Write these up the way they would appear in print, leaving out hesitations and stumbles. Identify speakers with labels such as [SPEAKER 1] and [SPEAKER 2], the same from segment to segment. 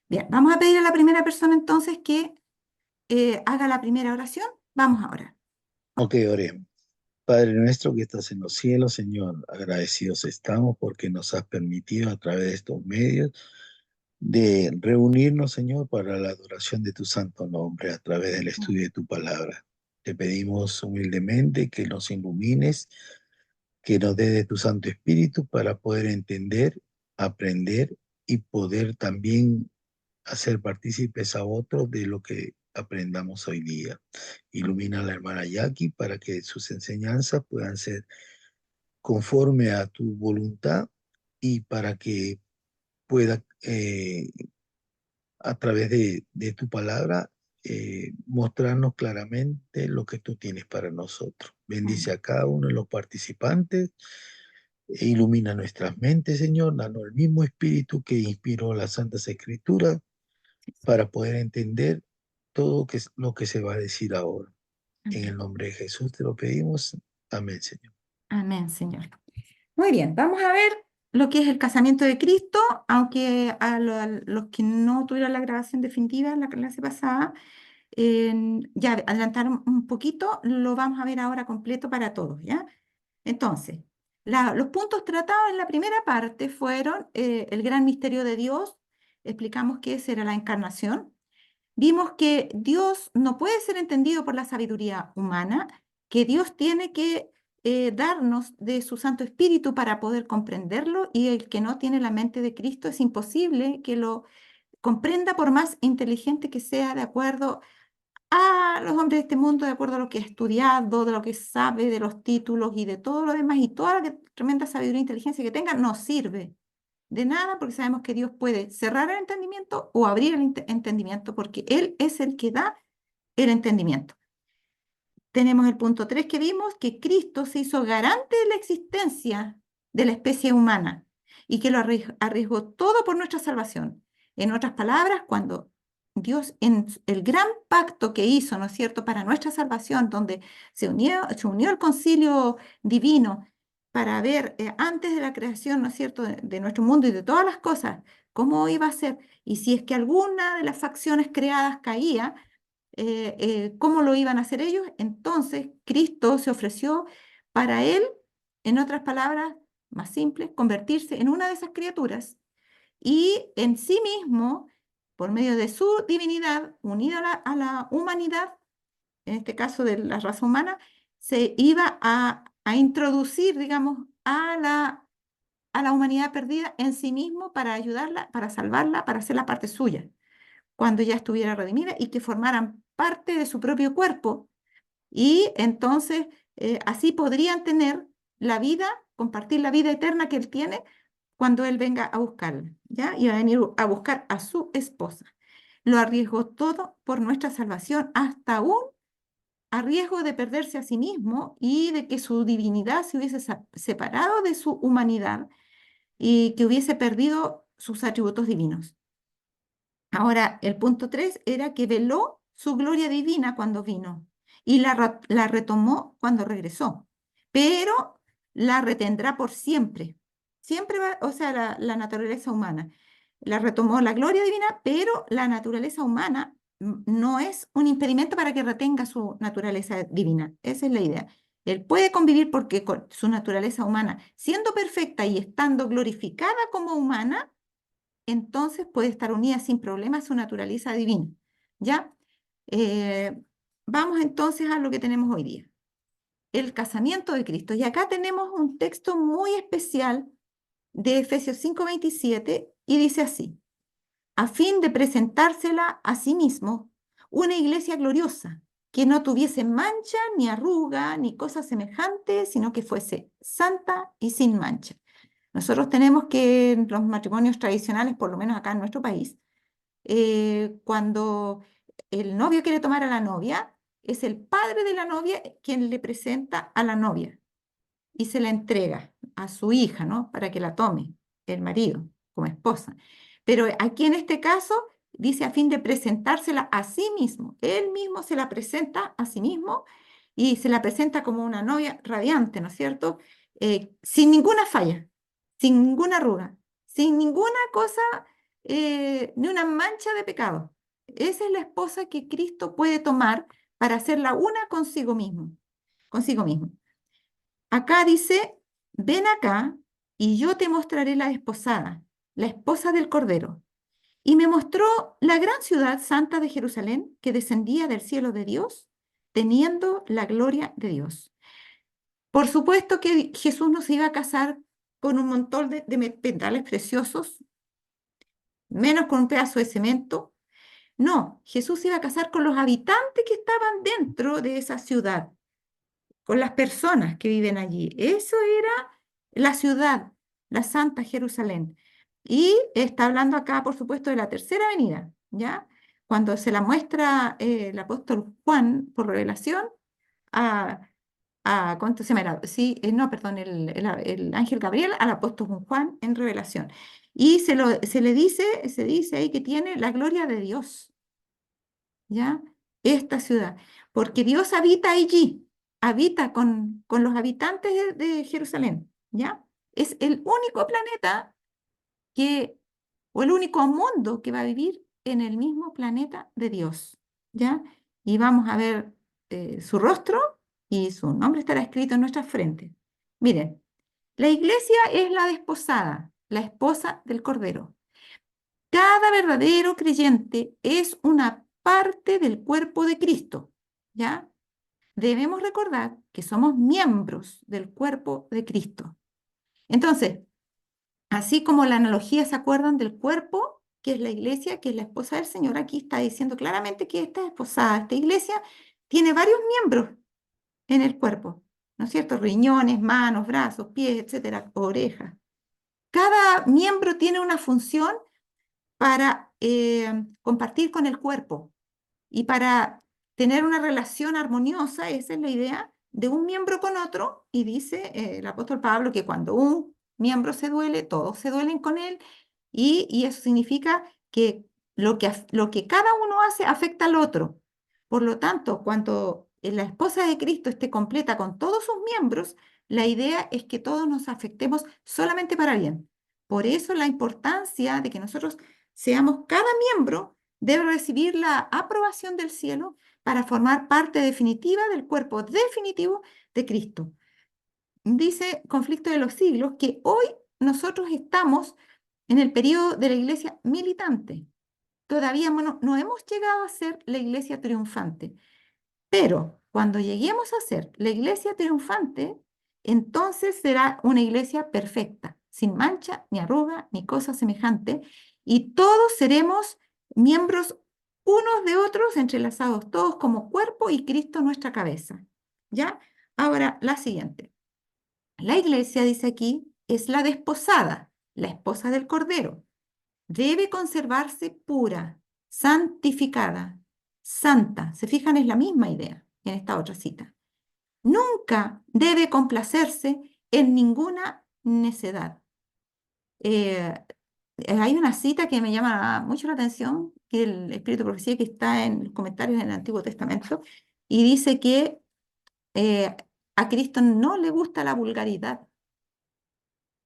[SPEAKER 1] Bien, vamos a pedir a la primera persona entonces que haga la primera oración. Vamos a orar.
[SPEAKER 2] Ok, oremos. Padre nuestro que estás en los cielos, Señor, agradecidos estamos porque nos has permitido a través de estos medios de reunirnos, Señor, para la adoración de tu santo nombre a través del estudio de tu palabra. Te pedimos humildemente que nos ilumines, que nos dé de tu Santo Espíritu para poder entender, aprender y poder también hacer partícipes a otros de lo que aprendamos hoy día. Ilumina a la hermana Jackie para que sus enseñanzas puedan ser conforme a tu voluntad y para que pueda, a través de tu palabra, mostrarnos claramente lo que tú tienes para nosotros. Bendice
[SPEAKER 1] Amén.
[SPEAKER 2] a cada uno de los participantes e ilumina nuestras mentes, Señor, danos el mismo espíritu que inspiró las Santas Escrituras para poder entender todo lo que se va a decir ahora. En
[SPEAKER 1] Amén.
[SPEAKER 2] el nombre de Jesús te lo pedimos. Amén, Señor.
[SPEAKER 1] Amén, Señor. Muy bien, vamos a ver lo que es el casamiento de Cristo, aunque a los que no tuvieron la grabación definitiva en la clase pasada, ya adelantaron un poquito, lo vamos a ver ahora completo para todos, ¿ya? Entonces, los puntos tratados en la primera parte fueron el gran misterio de Dios, explicamos que esa era la encarnación. Vimos que Dios no puede ser entendido por la sabiduría humana, que Dios tiene que darnos de su Santo Espíritu para poder comprenderlo, y el que no tiene la mente de Cristo es imposible que lo comprenda por más inteligente que sea, de acuerdo a los hombres de este mundo, de acuerdo a lo que ha estudiado, de lo que sabe, de los títulos y de todo lo demás, y toda la tremenda sabiduría e inteligencia que tenga, no sirve de nada, porque sabemos que Dios puede cerrar el entendimiento o abrir el entendimiento, porque Él es el que da el entendimiento. Tenemos el punto 3 que vimos, que Cristo se hizo garante de la existencia de la especie humana y que lo arriesgó todo por nuestra salvación. En otras palabras, cuando Dios en el gran pacto que hizo, ¿no es cierto?, para nuestra salvación, donde se unió el concilio divino para ver antes de la creación, ¿no es cierto?, de nuestro mundo y de todas las cosas, cómo iba a ser, y si es que alguna de las facciones creadas caía, cómo lo iban a hacer ellos. Entonces Cristo se ofreció para él, en otras palabras más simples, convertirse en una de esas criaturas y en sí mismo, por medio de su divinidad, unida a la humanidad, en este caso de la raza humana, se iba a introducir, digamos, a la humanidad perdida en sí mismo para ayudarla, para salvarla, para hacer la parte suya cuando ya estuviera redimida y que formaran parte de su propio cuerpo. Y entonces así podrían tener la vida, compartir la vida eterna que Él tiene cuando Él venga a buscarla, ¿ya? Y va a venir a buscar a su esposa. Lo arriesgó todo por nuestra salvación, hasta aún a riesgo de perderse a sí mismo y de que su divinidad se hubiese separado de su humanidad y que hubiese perdido sus atributos divinos. Ahora, el punto 3 era que veló su gloria divina cuando vino y la retomó cuando regresó, pero la retendrá por siempre. Siempre va, o sea, la naturaleza humana. La retomó la gloria divina, pero la naturaleza humana no es un impedimento para que retenga su naturaleza divina. Esa es la idea. Él puede convivir porque con su naturaleza humana, siendo perfecta y estando glorificada como humana, entonces puede estar unida sin problema a su naturaleza divina. ¿Ya? Eh, Vamos entonces a lo que tenemos hoy día, el casamiento de Cristo. Y acá tenemos un texto muy especial de Efesios 5:27 y dice así: a fin de presentársela a sí mismo una iglesia gloriosa, que no tuviese mancha, ni arruga, ni cosa semejante, sino que fuese santa y sin mancha. Nosotros tenemos que en los matrimonios tradicionales, por lo menos acá en nuestro país, cuando el novio quiere tomar a la novia, es el padre de la novia quien le presenta a la novia y se la entrega a su hija, ¿no? Para que la tome el marido como esposa. Pero aquí en este caso dice a fin de presentársela a sí mismo. Él mismo se la presenta a sí mismo y se la presenta como una novia radiante, ¿no es cierto? Sin ninguna falla, sin ninguna arruga, sin ninguna cosa ni una mancha de pecado. Esa es la esposa que Cristo puede tomar para hacerla una consigo mismo, consigo mismo. Acá dice, ven acá y yo te mostraré la desposada, la esposa del Cordero. Y me mostró la gran ciudad santa de Jerusalén que descendía del cielo de Dios, teniendo la gloria de Dios. Por supuesto que Jesús no se iba a casar con un montón de metales preciosos, menos con un pedazo de cemento. No, Jesús se iba a casar con los habitantes que estaban dentro de esa ciudad, con las personas que viven allí. Eso era la ciudad, la Santa Jerusalén. Y está hablando acá, por supuesto, de la tercera venida, ¿ya? Cuando se la muestra el apóstol Juan por revelación a, ¿cuánto se llama? Sí, no, perdón, el ángel Gabriel al apóstol Juan en revelación. Y se dice ahí que tiene la gloria de Dios, ¿ya? Esta ciudad, porque Dios habita allí, habita con los habitantes de Jerusalén, ¿ya? Es el único planeta que, o el único mundo que va a vivir en el mismo planeta de Dios, ¿ya? Y vamos a ver su rostro y su nombre estará escrito en nuestras frentes. Miren, la iglesia es la desposada, la esposa del Cordero. Cada verdadero creyente es una parte del cuerpo de Cristo, ¿ya? Debemos recordar que somos miembros del cuerpo de Cristo. Entonces, así como la analogía se acuerdan del cuerpo, que es la iglesia, que es la esposa del Señor, aquí está diciendo claramente que esta esposada, esta iglesia, tiene varios miembros en el cuerpo, ¿no es cierto? Riñones, manos, brazos, pies, etcétera, orejas. Cada miembro tiene una función para compartir con el cuerpo y para tener una relación armoniosa, esa es la idea de un miembro con otro, y dice el apóstol Pablo que cuando un miembro se duele, todos se duelen con él, y eso significa que lo que cada uno hace afecta al otro. Por lo tanto, cuando la esposa de Cristo esté completa con todos sus miembros, la idea es que todos nos afectemos solamente para bien. Por eso la importancia de que nosotros seamos cada miembro debe recibir la aprobación del cielo para formar parte definitiva del cuerpo definitivo de Cristo. Dice Conflicto de los Siglos que hoy nosotros estamos en el periodo de la iglesia militante. Todavía no hemos llegado a ser la iglesia triunfante, pero cuando lleguemos a ser la iglesia triunfante, entonces será una iglesia perfecta, sin mancha, ni arruga, ni cosa semejante, y todos seremos miembros unos de otros, entrelazados todos como cuerpo y Cristo nuestra cabeza. ¿Ya? Ahora, la siguiente. La iglesia, dice aquí, es la desposada, la esposa del Cordero. Debe conservarse pura, santificada, santa. ¿Se fijan? Es la misma idea en esta otra cita. Nunca debe complacerse en ninguna necedad. Eh, Hay una cita que me llama mucho la atención, que el Espíritu de Profecía que está en los comentarios en el Antiguo Testamento, y dice que eh, a Cristo no le gusta la vulgaridad,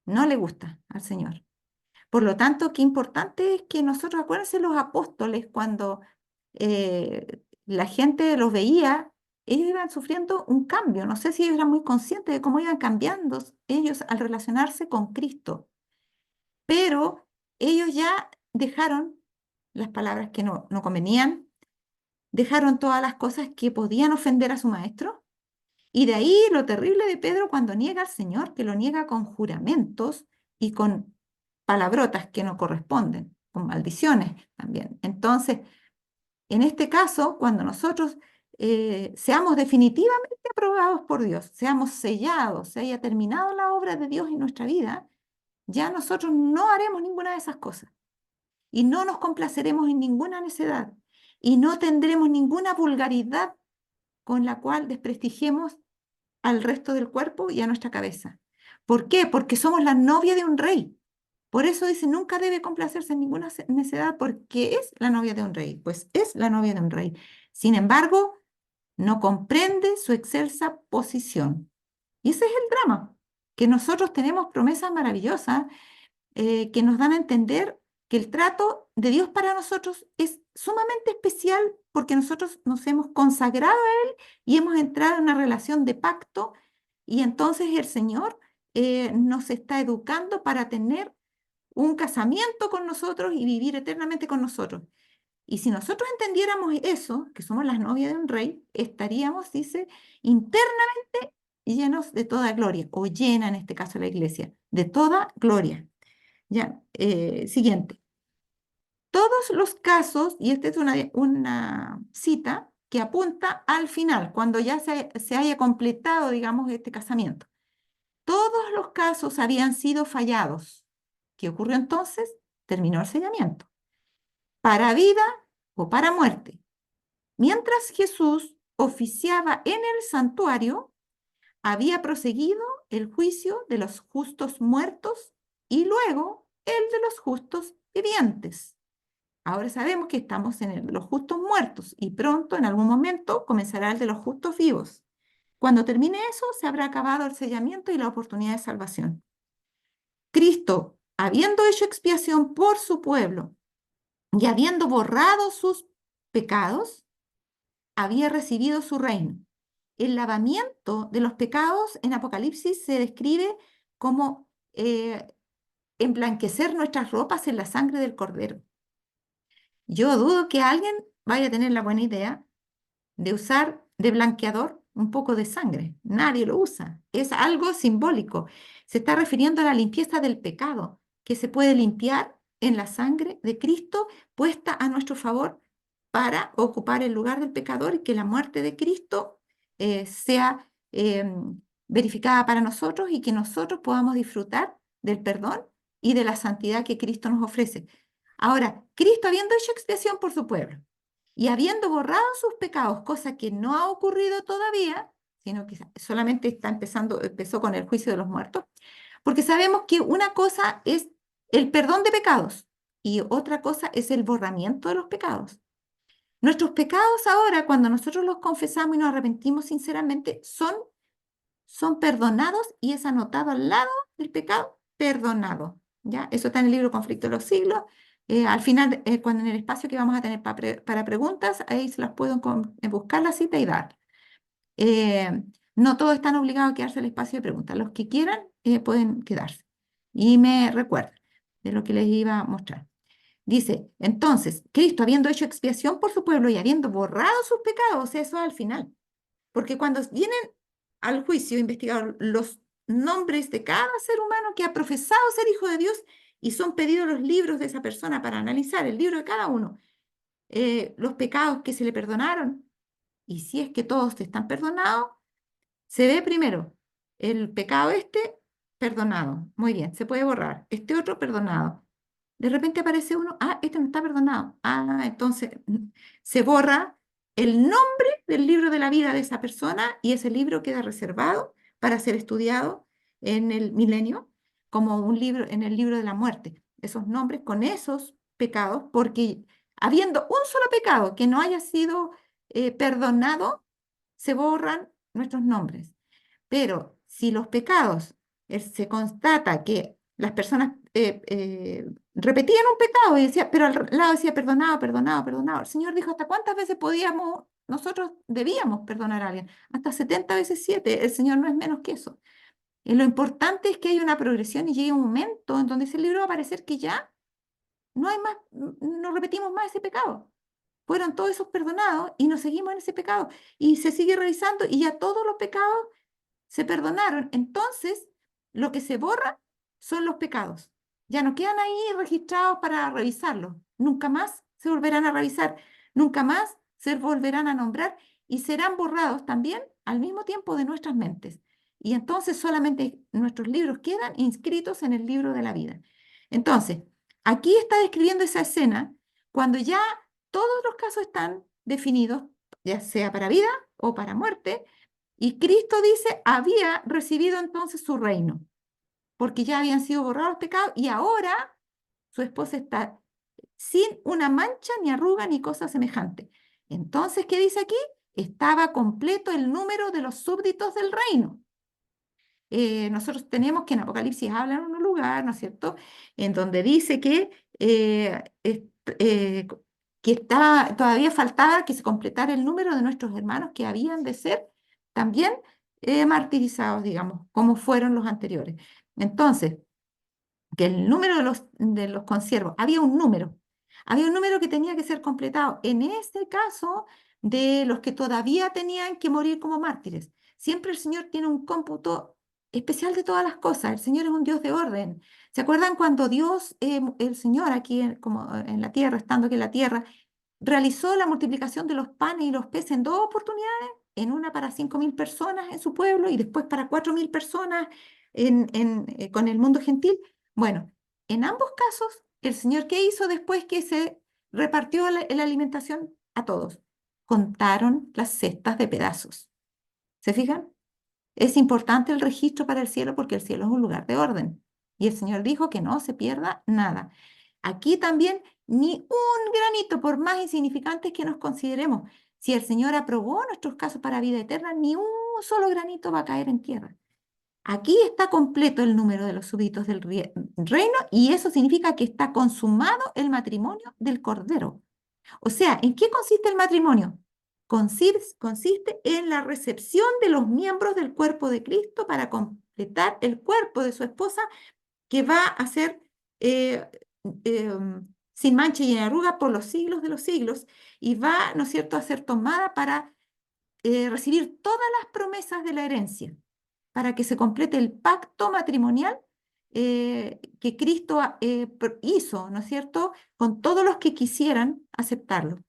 [SPEAKER 1] no le gusta al Señor. Por lo tanto, qué importante es que nosotros, acuérdense los apóstoles, cuando la gente los veía, ellos iban sufriendo un cambio. No sé si ellos eran muy conscientes de cómo iban cambiando ellos al relacionarse con Cristo, pero ellos ya dejaron las palabras que no convenían, dejaron todas las cosas que podían ofender a su maestro, y de ahí lo terrible de Pedro cuando niega al Señor, que lo niega con juramentos y con palabrotas que no corresponden, con maldiciones también. Entonces, en este caso, cuando nosotros seamos definitivamente aprobados por Dios, seamos sellados, se haya terminado la obra de Dios en nuestra vida, ya nosotros no haremos ninguna de esas cosas y no nos complaceremos en ninguna necedad y no tendremos ninguna vulgaridad con la cual desprestigiemos al resto del cuerpo y a nuestra cabeza. ¿Por qué? Porque somos la novia de un rey. Por eso dice, nunca debe complacerse en ninguna necedad porque es la novia de un rey. Pues es la novia de un rey. Sin embargo, no comprende su excelsa posición. Y ese es el drama, que nosotros tenemos promesas maravillosas que nos dan a entender que el trato de Dios para nosotros es sumamente especial porque nosotros nos hemos consagrado a Él y hemos entrado en una relación de pacto y entonces el Señor nos está educando para tener un casamiento con nosotros y vivir eternamente con nosotros. Y si nosotros entendiéramos eso, que somos las novias de un rey, estaríamos, dice, internamente llenos de toda gloria, o llena en este caso la iglesia, de toda gloria. Ya, siguiente. Todos los casos, y esta es una cita que apunta al final, cuando ya se haya completado, digamos, este casamiento. Todos los casos habían sido fallados. ¿Qué ocurrió entonces? Terminó el sellamiento. Para vida o para muerte. Mientras Jesús oficiaba en el santuario, había proseguido el juicio de los justos muertos y luego el de los justos vivientes. Ahora sabemos que estamos en los justos muertos y pronto, en algún momento, comenzará el de los justos vivos. Cuando termine eso, se habrá acabado el sellamiento y la oportunidad de salvación. Cristo, habiendo hecho expiación por su pueblo y habiendo borrado sus pecados, había recibido su reino. El lavamiento de los pecados en Apocalipsis se describe como emblanquecer nuestras ropas en la sangre del Cordero. Yo dudo que alguien vaya a tener la buena idea de usar de blanqueador un poco de sangre. Nadie lo usa. Es algo simbólico. Se está refiriendo a la limpieza del pecado, que se puede limpiar en la sangre de Cristo puesta a nuestro favor para ocupar el lugar del pecador y que la muerte de Cristo sea verificada para nosotros y que nosotros podamos disfrutar del perdón y de la santidad que Cristo nos ofrece. Ahora, Cristo habiendo hecho expiación por su pueblo, y habiendo borrado sus pecados, cosa que no ha ocurrido todavía, sino que solamente empezó con el juicio de los muertos, porque sabemos que una cosa es el perdón de pecados y otra cosa es el borramiento de los pecados. Nuestros pecados ahora, cuando nosotros los confesamos y nos arrepentimos sinceramente, son perdonados y es anotado al lado del pecado perdonado. ¿Ya? Eso está en el libro Conflicto de los Siglos. Al final, cuando en el espacio que vamos a tener para preguntas, ahí se las puedo buscar la cita y dar. No todos están obligados a quedarse el espacio de preguntas. Los que quieran pueden quedarse. Y me recuerdan de lo que les iba a mostrar. Dice, entonces, Cristo habiendo hecho expiación por su pueblo y habiendo borrado sus pecados, eso al final. Porque cuando vienen al juicio investigados los nombres de cada ser humano que ha profesado ser hijo de Dios y son pedidos los libros de esa persona para analizar el libro de cada uno, los pecados que se le perdonaron, y si es que todos están perdonados, se ve primero el pecado perdonado, muy bien, se puede borrar, este otro perdonado. De repente aparece uno, este no está perdonado. Entonces se borra el nombre del libro de la vida de esa persona y ese libro queda reservado para ser estudiado en el milenio como un libro, en el libro de la muerte. Esos nombres con esos pecados, porque habiendo un solo pecado que no haya sido perdonado, se borran nuestros nombres. Pero si los pecados se constata que las personas repetían un pecado y decía, pero al lado decía perdonado, perdonado, perdonado. El Señor dijo, ¿hasta cuántas veces nosotros debíamos perdonar a alguien? Hasta 70 veces 7. El Señor no es menos que eso. Y lo importante es que haya una progresión y llegue un momento en donde ese libro va a parecer que ya no hay más, no repetimos más ese pecado. Fueron todos esos perdonados y nos seguimos en ese pecado. Y se sigue revisando y ya todos los pecados se perdonaron. Entonces, lo que se borra son los pecados. Ya no quedan ahí registrados para revisarlos. Nunca más se volverán a revisar. Nunca más se volverán a nombrar y serán borrados también al mismo tiempo de nuestras mentes. Y entonces solamente nuestros libros quedan inscritos en el libro de la vida. Entonces, aquí está describiendo esa escena cuando ya todos los casos están definidos, ya sea para vida o para muerte, y Cristo dice, había recibido entonces su reino, porque ya habían sido borrados los pecados y ahora su esposa está sin una mancha, ni arruga, ni cosa semejante. Entonces, ¿qué dice aquí? Estaba completo el número de los súbditos del reino. Nosotros tenemos que en Apocalipsis habla en un lugar, ¿no es cierto?, en donde dice que eh, que todavía faltaba que se completara el número de nuestros hermanos que habían de ser también martirizados, digamos, como fueron los anteriores. Entonces, que el número de los consiervos, había un número que tenía que ser completado, en este caso, de los que todavía tenían que morir como mártires. Siempre el Señor tiene un cómputo especial de todas las cosas, el Señor es un Dios de orden. ¿Se acuerdan cuando Dios, el Señor aquí como en la tierra, estando aquí en la tierra, realizó la multiplicación de los panes y los peces en dos oportunidades, en una para 5.000 personas en su pueblo y después para 4.000 personas con el mundo gentil? Bueno, en ambos casos, el Señor, ¿qué hizo después que se repartió la alimentación a todos? Contaron las cestas de pedazos. ¿Se fijan? Es importante el registro para el cielo porque el cielo es un lugar de orden. Y el Señor dijo que no se pierda nada. Aquí también ni un granito, por más insignificantes que nos consideremos, si el Señor aprobó nuestros casos para vida eterna, ni un solo granito va a caer en tierra. Aquí está completo el número de los súbditos del reino y eso significa que está consumado el matrimonio del Cordero. O sea, ¿en qué consiste el matrimonio? Consiste en la recepción de los miembros del cuerpo de Cristo para completar el cuerpo de su esposa que va a ser eh, eh, sin mancha y en arruga por los siglos de los siglos y va, ¿no es cierto?, a ser tomada para recibir todas las promesas de la herencia, para que se complete el pacto matrimonial que Cristo hizo, ¿no es cierto?, con todos los que quisieran aceptarlo.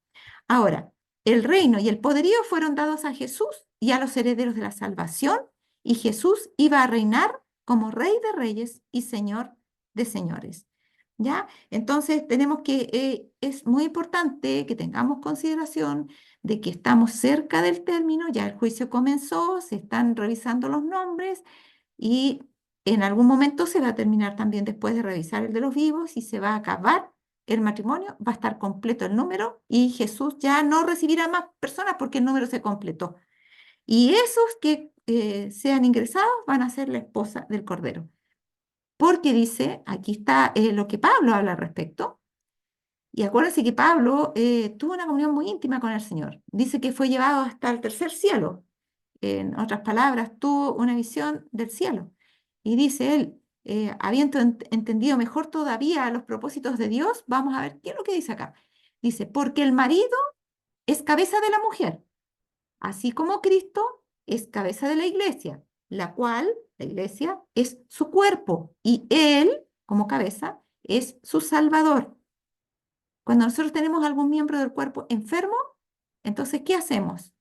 [SPEAKER 1] Ahora, el reino y el poderío fueron dados a Jesús y a los herederos de la salvación, y Jesús iba a reinar como Rey de Reyes y Señor de Señores. ¿Ya? Entonces, es muy importante que tengamos consideración de que estamos cerca del término, ya el juicio comenzó, se están revisando los nombres y en algún momento se va a terminar también después de revisar el de los vivos y se va a acabar el matrimonio, va a estar completo el número y Jesús ya no recibirá más personas porque el número se completó. Y esos que sean ingresados van a ser la esposa del Cordero. Porque dice, aquí está lo que Pablo habla al respecto. Y acuérdense que Pablo tuvo una comunión muy íntima con el Señor. Dice que fue llevado hasta el tercer cielo. En otras palabras, tuvo una visión del cielo. Y dice él, habiendo entendido mejor todavía los propósitos de Dios, vamos a ver qué es lo que dice acá. Dice, porque el marido es cabeza de la mujer, así como Cristo es cabeza de la iglesia, la cual, la iglesia, es su cuerpo y él, como cabeza, es su salvador. Cuando nosotros tenemos algún miembro del cuerpo enfermo, entonces, ¿qué hacemos?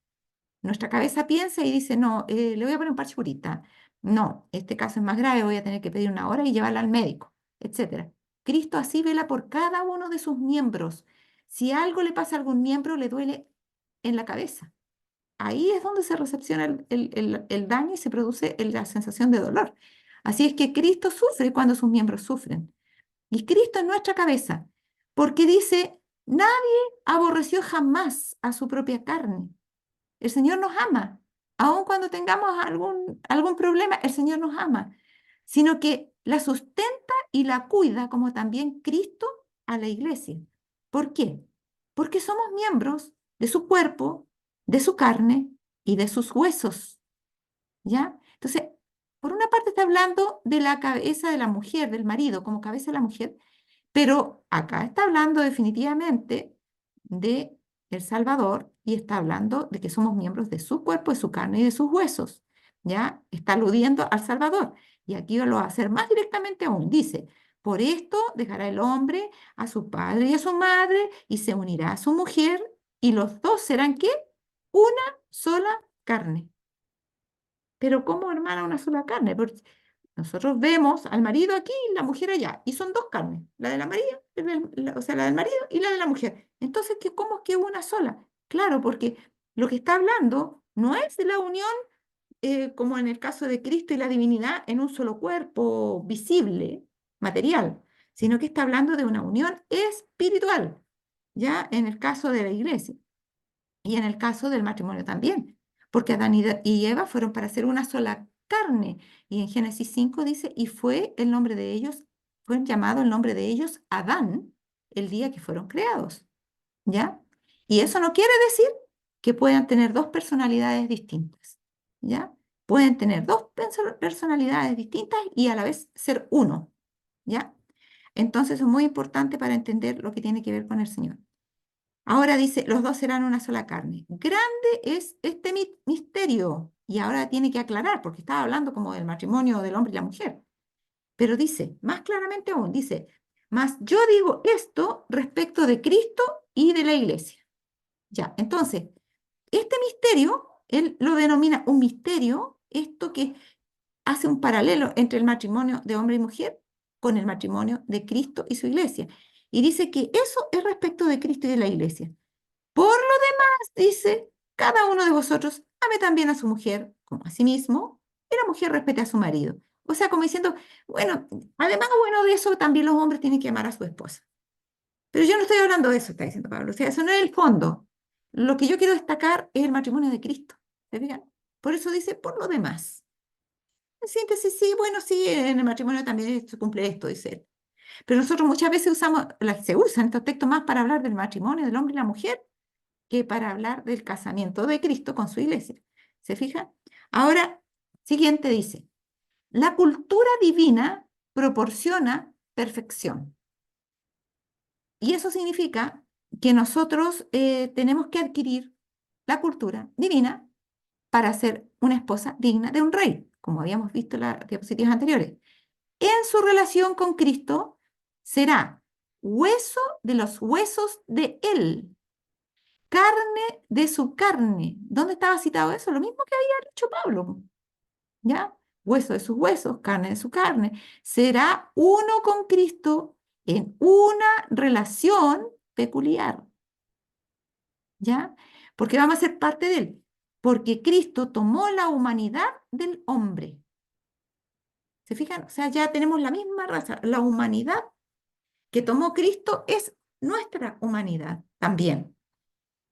[SPEAKER 1] Nuestra cabeza piensa y dice, no, le voy a poner un parche curita. No, este caso es más grave, voy a tener que pedir una hora y llevarla al médico, etcétera. Cristo así vela por cada uno de sus miembros. Si algo le pasa a algún miembro, le duele en la cabeza. Ahí es donde se recepciona el daño y se produce la sensación de dolor. Así es que Cristo sufre cuando sus miembros sufren. Y Cristo es nuestra cabeza, porque dice, nadie aborreció jamás a su propia carne. El Señor nos ama. Aun cuando tengamos algún problema, el Señor nos ama, sino que la sustenta y la cuida como también Cristo a la iglesia. ¿Por qué? Porque somos miembros de su cuerpo, de su carne y de sus huesos. ¿Ya? Entonces, por una parte está hablando de la cabeza de la mujer, del marido como cabeza de la mujer, pero acá está hablando definitivamente de el Salvador y está hablando de que somos miembros de su cuerpo, de su carne y de sus huesos. ¿Ya? Está aludiendo al Salvador. Y aquí lo va a hacer más directamente aún. Dice, por esto dejará el hombre a su padre y a su madre y se unirá a su mujer y los dos serán ¿qué? Una sola carne. Pero ¿cómo, hermana, una sola carne? Porque nosotros vemos al marido aquí y la mujer allá, y son dos carnes, la de la María, o sea, la del marido y la de la mujer. Entonces, ¿cómo es que una sola? Claro, porque lo que está hablando no es de la unión como en el caso de Cristo y la divinidad en un solo cuerpo visible, material, sino que está hablando de una unión espiritual, ya en el caso de la iglesia. Y en el caso del matrimonio también, porque Adán y Eva fueron para ser una sola carne. Y en Génesis 5 dice, y fue el nombre de ellos, fue llamado el nombre de ellos Adán, el día que fueron creados, ¿ya? Y eso no quiere decir que puedan tener dos personalidades distintas, ¿ya? Pueden tener dos personalidades distintas y a la vez ser uno, ¿ya? Entonces es muy importante para entender lo que tiene que ver con el Señor. Ahora dice, los dos serán una sola carne. Grande es este misterio. Y ahora tiene que aclarar, porque estaba hablando como del matrimonio del hombre y la mujer. Pero dice, más claramente aún, dice, mas yo digo esto respecto de Cristo y de la iglesia. Ya, entonces, este misterio, él lo denomina un misterio, esto que hace un paralelo entre el matrimonio de hombre y mujer con el matrimonio de Cristo y su iglesia. Y dice que eso es respecto de Cristo y de la iglesia. Por lo demás, dice, cada uno de vosotros ame también a su mujer como a sí mismo, y la mujer respete a su marido. O sea, como diciendo, bueno, además, bueno, de eso también los hombres tienen que amar a su esposa. Pero yo no estoy hablando de eso, está diciendo Pablo. O sea, eso no es el fondo. Lo que yo quiero destacar es el matrimonio de Cristo. ¿Se fijan? Por eso dice, por lo demás. En síntesis, sí, bueno, sí, en el matrimonio también se cumple esto, dice él. Pero nosotros muchas veces usamos, se usan estos textos más para hablar del matrimonio del hombre y la mujer que para hablar del casamiento de Cristo con su iglesia. ¿Se fijan? Ahora, siguiente dice, la cultura divina proporciona perfección. Y eso significa que nosotros tenemos que adquirir la cultura divina para ser una esposa digna de un rey, como habíamos visto en las diapositivas anteriores. En su relación con Cristo será hueso de los huesos de él, carne de su carne. ¿Dónde estaba citado eso? Lo mismo que había dicho Pablo, ¿ya? Hueso de sus huesos, carne de su carne. Será uno con Cristo en una relación peculiar, ¿ya? Porque vamos a ser parte de él. Porque Cristo tomó la humanidad del hombre. ¿Se fijan? O sea, ya tenemos la misma raza. La humanidad que tomó Cristo es nuestra humanidad también.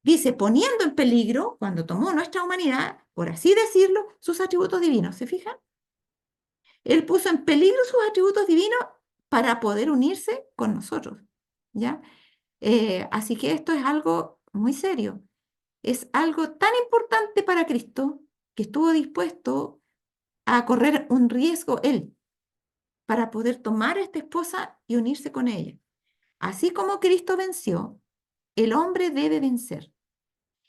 [SPEAKER 1] Dice, poniendo en peligro, cuando tomó nuestra humanidad, por así decirlo, sus atributos divinos. ¿Se fijan? Él puso en peligro sus atributos divinos para poder unirse con nosotros, ¿ya? Así que esto es algo muy serio. Es algo tan importante para Cristo que estuvo dispuesto a correr un riesgo él para poder tomar a esta esposa y unirse con ella. Así como Cristo venció, el hombre debe vencer.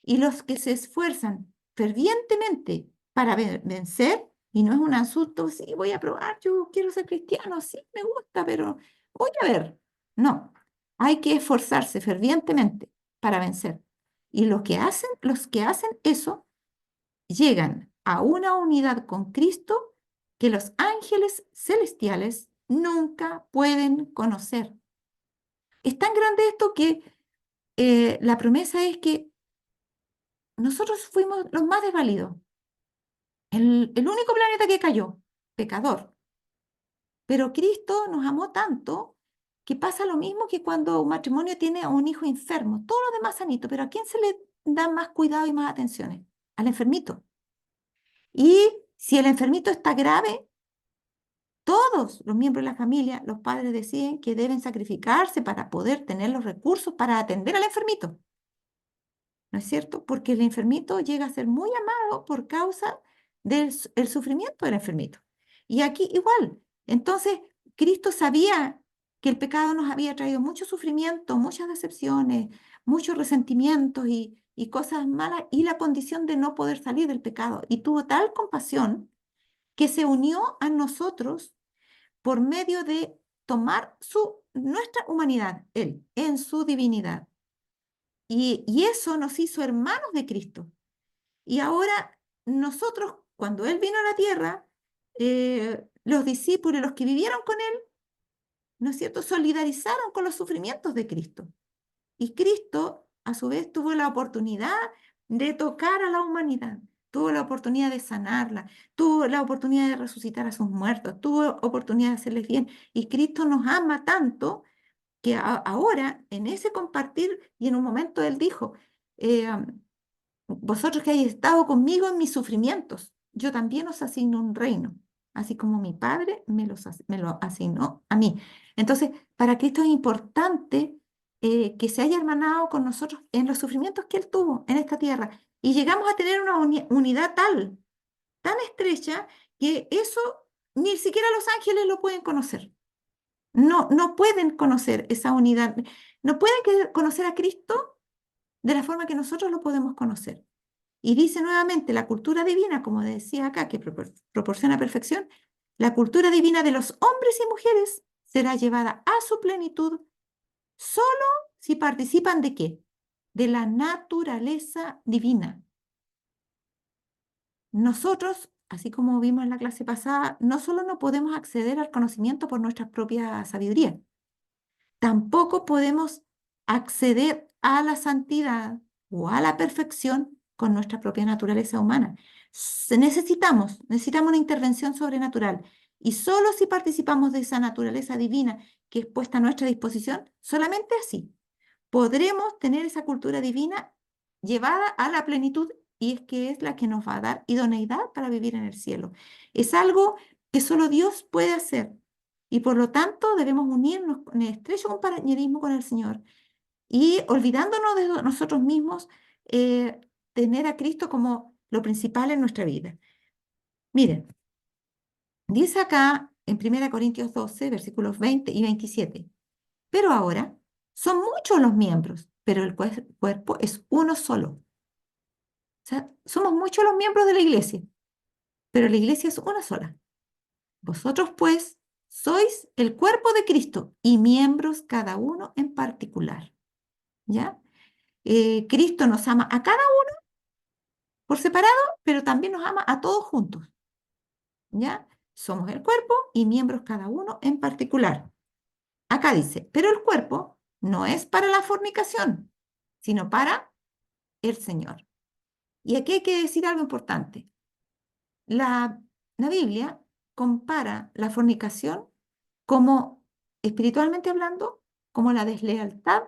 [SPEAKER 1] Y los que se esfuerzan fervientemente para vencer, y no es un asunto, sí, voy a probar, yo quiero ser cristiano, sí, me gusta, pero voy a ver. No, hay que esforzarse fervientemente para vencer. Y los que hacen eso llegan a una unidad con Cristo que los ángeles celestiales nunca pueden conocer. Es tan grande esto que la promesa es que nosotros fuimos los más desvalidos, el único planeta que cayó, pecador. Pero Cristo nos amó tanto que pasa lo mismo que cuando un matrimonio tiene a un hijo enfermo, todos los demás sanitos, pero ¿a quién se le da más cuidado y más atenciones? Al enfermito. Y si el enfermito está grave, todos los miembros de la familia, los padres deciden que deben sacrificarse para poder tener los recursos para atender al enfermito. ¿No es cierto? Porque el enfermito llega a ser muy amado por causa del el sufrimiento del enfermito. Y aquí igual. Entonces, Cristo sabía que el pecado nos había traído mucho sufrimiento, muchas decepciones, muchos resentimientos y cosas malas y la condición de no poder salir del pecado. Y tuvo tal compasión que se unió a nosotros por medio de tomar nuestra humanidad, Él, en su divinidad. Y eso nos hizo hermanos de Cristo. Y ahora nosotros, cuando Él vino a la tierra, los discípulos, los que vivieron con Él, ¿no es cierto?, solidarizaron con los sufrimientos de Cristo. Y Cristo, a su vez, tuvo la oportunidad de tocar a la humanidad, tuvo la oportunidad de sanarla, tuvo la oportunidad de resucitar a sus muertos, tuvo oportunidad de hacerles bien. Y Cristo nos ama tanto que ahora, en ese compartir, y en un momento Él dijo, eh, vosotros que hayáis estado conmigo en mis sufrimientos, yo también os asigno un reino, así como mi Padre me lo asignó a mí. Entonces, para Cristo es importante que se haya hermanado con nosotros en los sufrimientos que Él tuvo en esta tierra. Y llegamos a tener una unidad tan estrecha, que eso ni siquiera los ángeles lo pueden conocer. No pueden conocer esa unidad. No pueden conocer a Cristo de la forma que nosotros lo podemos conocer. Y dice nuevamente, la cultura divina, como decía acá, que proporciona perfección, la cultura divina de los hombres y mujeres será llevada a su plenitud solo si participan ¿de qué? De la naturaleza divina. Nosotros, así como vimos en la clase pasada, no solo no podemos acceder al conocimiento por nuestra propia sabiduría, tampoco podemos acceder a la santidad o a la perfección con nuestra propia naturaleza humana. Necesitamos una intervención sobrenatural. Y solo si participamos de esa naturaleza divina que es puesta a nuestra disposición, solamente así podremos tener esa cultura divina llevada a la plenitud, y es que es la que nos va a dar idoneidad para vivir en el cielo. Es algo que solo Dios puede hacer, y por lo tanto debemos unirnos en estrecho compañerismo con el Señor y olvidándonos de nosotros mismos, tener a Cristo como lo principal en nuestra vida. Miren, dice acá en 1 Corintios 12, versículos 20 y 27. Pero ahora son muchos los miembros, pero el cuerpo es uno solo. O sea, somos muchos los miembros de la iglesia, pero la iglesia es una sola. Vosotros, pues, sois el cuerpo de Cristo y miembros cada uno en particular. ¿Ya? Cristo nos ama a cada uno por separado, pero también nos ama a todos juntos. ¿Ya? Somos el cuerpo y miembros cada uno en particular. Acá dice, pero el cuerpo no es para la fornicación, sino para el Señor. Y aquí hay que decir algo importante. La, la Biblia compara la fornicación como, espiritualmente hablando, como la deslealtad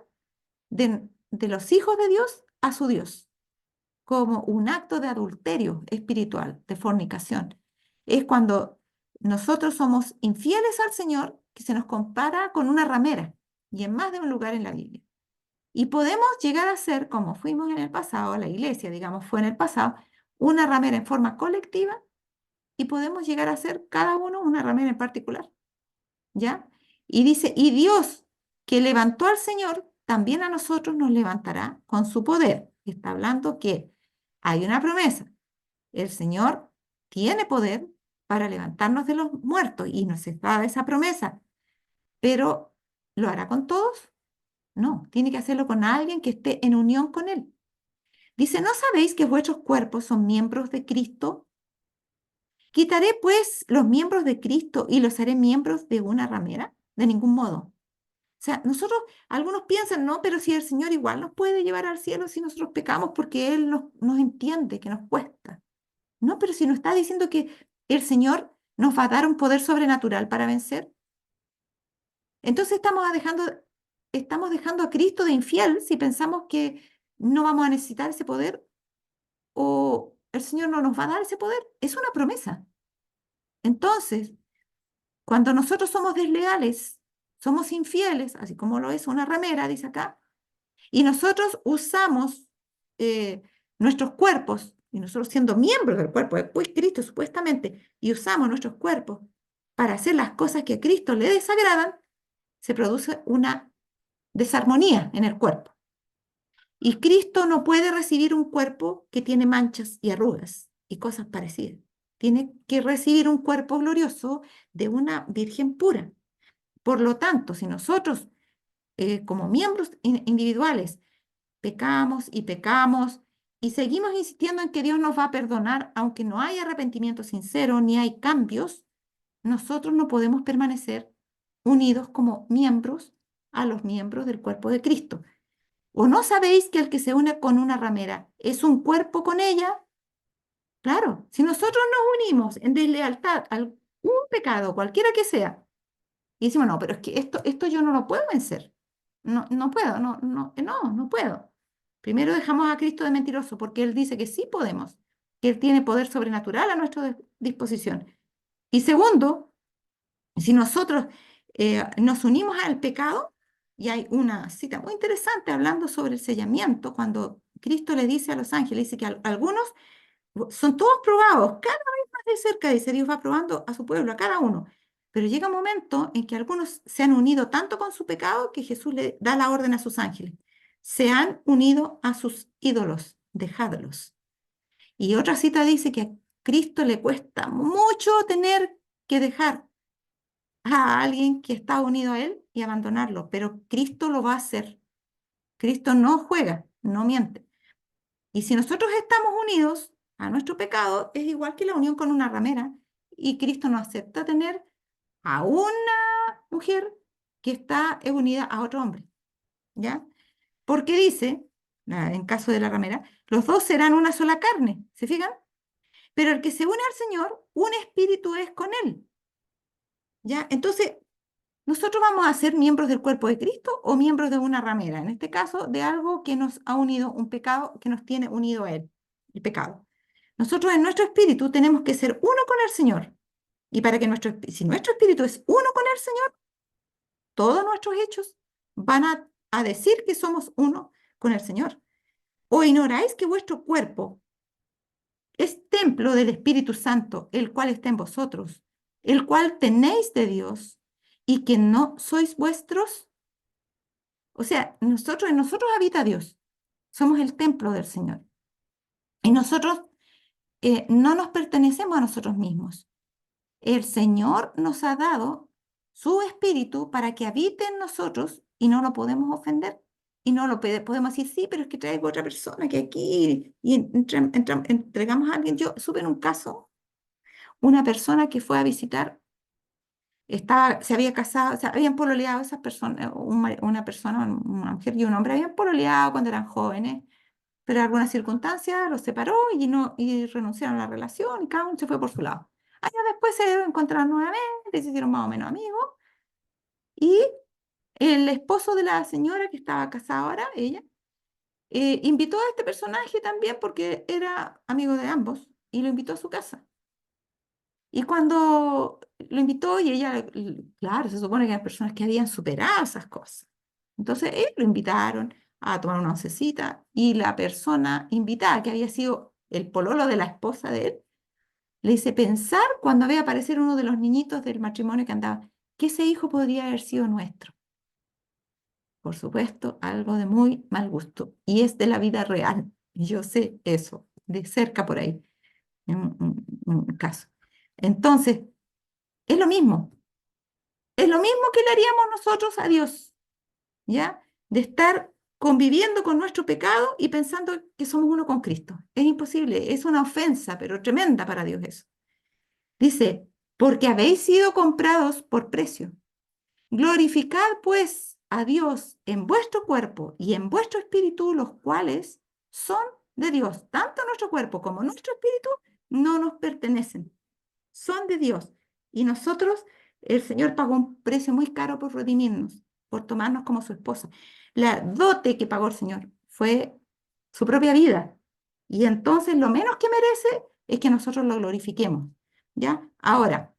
[SPEAKER 1] de los hijos de Dios a su Dios, como un acto de adulterio espiritual, de fornicación. Es cuando nosotros somos infieles al Señor, que se nos compara con una ramera, y en más de un lugar en la Biblia. Y podemos llegar a ser, como fuimos en el pasado, la iglesia, digamos, fue en el pasado, una ramera en forma colectiva, y podemos llegar a ser cada uno una ramera en particular, ¿ya? Y dice, y Dios que levantó al Señor, también a nosotros nos levantará con su poder. Está hablando que hay una promesa. El Señor tiene poder para levantarnos de los muertos y nos está esa promesa, pero ¿lo hará con todos? No, tiene que hacerlo con alguien que esté en unión con Él. Dice, ¿no sabéis que vuestros cuerpos son miembros de Cristo? ¿Quitaré pues los miembros de Cristo y los haré miembros de una ramera? De ningún modo. O sea, algunos piensan, no, pero si el Señor igual nos puede llevar al cielo si nosotros pecamos porque Él nos entiende que nos cuesta. No, pero si nos está diciendo que el Señor nos va a dar un poder sobrenatural para vencer, entonces estamos dejando a Cristo de infiel si pensamos que no vamos a necesitar ese poder, o el Señor no nos va a dar ese poder. Es una promesa. Entonces, cuando nosotros somos desleales, somos infieles, así como lo es una ramera, dice acá, y nosotros usamos nuestros cuerpos, y nosotros siendo miembros del cuerpo de Cristo supuestamente, y usamos nuestros cuerpos para hacer las cosas que a Cristo le desagradan, se produce una desarmonía en el cuerpo. Y Cristo no puede recibir un cuerpo que tiene manchas y arrugas y cosas parecidas. Tiene que recibir un cuerpo glorioso de una virgen pura. Por lo tanto, si nosotros, como miembros individuales, pecamos y pecamos y seguimos insistiendo en que Dios nos va a perdonar, aunque no hay arrepentimiento sincero ni hay cambios, nosotros no podemos permanecer unidos como miembros a los miembros del cuerpo de Cristo. ¿O no sabéis que el que se une con una ramera es un cuerpo con ella? Claro, si nosotros nos unimos en deslealtad a algún pecado, cualquiera que sea, y decimos, no, pero es que esto yo no lo puedo vencer. No puedo, no puedo. Primero dejamos a Cristo de mentiroso porque Él dice que sí podemos, que Él tiene poder sobrenatural a nuestra disposición. Y segundo, si nosotros nos unimos al pecado Y hay una cita muy interesante hablando sobre el sellamiento, cuando Cristo le dice a los ángeles, dice que algunos son todos probados, cada vez más de cerca, dice Dios va probando a su pueblo, a cada uno. Pero llega un momento en que algunos se han unido tanto con su pecado que Jesús le da la orden a sus ángeles. Se han unido a sus ídolos, dejadlos. Y otra cita dice que a Cristo le cuesta mucho tener que dejar a alguien que está unido a Él y abandonarlo, pero Cristo lo va a hacer. Cristo no juega, no miente. Y si nosotros estamos unidos a nuestro pecado, es igual que la unión con una ramera, y Cristo no acepta tener a una mujer que está unida a otro hombre, ¿ya? Porque dice, en caso de la ramera, los dos serán una sola carne, ¿se fijan? Pero el que se une al Señor, un espíritu es con Él, ¿ya? Entonces, nosotros vamos a ser miembros del cuerpo de Cristo o miembros de una ramera, en este caso, de algo que nos ha unido, un pecado que nos tiene unido a Él, el pecado. Nosotros en nuestro espíritu tenemos que ser uno con el Señor. Y para que si nuestro espíritu es uno con el Señor, todos nuestros hechos van a decir que somos uno con el Señor. ¿O ignoráis que vuestro cuerpo es templo del Espíritu Santo, el cual está en vosotros, el cual tenéis de Dios y que no sois vuestros? O sea, en nosotros habita Dios. Somos el templo del Señor. Y nosotros no nos pertenecemos a nosotros mismos. El Señor nos ha dado su espíritu para que habite en nosotros y no lo podemos ofender. Y no lo podemos decir, sí, pero es que traigo otra persona que aquí y entregamos a alguien. Yo supe en un caso, una persona que fue a visitar, se había casado, o sea, habían pololeado esas personas, una persona, una mujer y un hombre, habían pololeado cuando eran jóvenes, pero en alguna circunstancia los separó y, no, y renunciaron a la relación y cada uno se fue por su lado. Años después se encontraron nuevamente, se hicieron más o menos amigos y el esposo de la señora que estaba casada ahora, ella, invitó a este personaje también porque era amigo de ambos y lo invitó a su casa. Y cuando lo invitó y ella, claro, se supone que eran personas que habían superado esas cosas. Entonces, lo invitaron a tomar una oncecita y la persona invitada, que había sido el pololo de la esposa de él, le hice pensar cuando veía aparecer uno de los niñitos del matrimonio que andaba, que ese hijo podría haber sido nuestro. Por supuesto, algo de muy mal gusto. Y es de la vida real. Y yo sé eso, de cerca por ahí, en un caso. Entonces, es lo mismo. Es lo mismo que le haríamos nosotros a Dios, ¿ya? De estar conviviendo con nuestro pecado y pensando que somos uno con Cristo. Es imposible, es una ofensa, pero tremenda para Dios eso. Dice, porque habéis sido comprados por precio. Glorificad pues a Dios en vuestro cuerpo y en vuestro espíritu, los cuales son de Dios. Tanto nuestro cuerpo como nuestro espíritu no nos pertenecen, son de Dios. Y nosotros, el Señor pagó un precio muy caro por redimirnos, por tomarnos como su esposa. La dote que pagó el Señor fue su propia vida. Y entonces lo menos que merece es que nosotros lo glorifiquemos. ¿Ya? Ahora,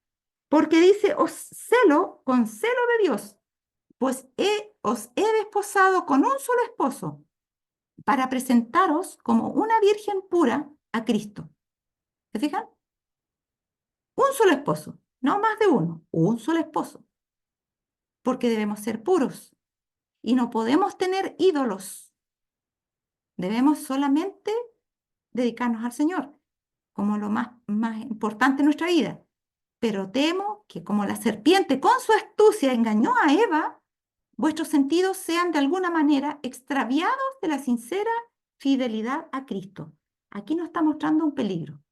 [SPEAKER 1] porque dice, os celo con celo de Dios, pues os he desposado con un solo esposo para presentaros como una virgen pura a Cristo. ¿Se fijan? Un solo esposo, no más de uno, un solo esposo, porque debemos ser puros y no podemos tener ídolos. Debemos solamente dedicarnos al Señor como lo más importante en nuestra vida. Pero temo que como la serpiente con su astucia engañó a Eva, vuestros sentidos sean de alguna manera extraviados de la sincera fidelidad a Cristo. Aquí nos está mostrando un peligro.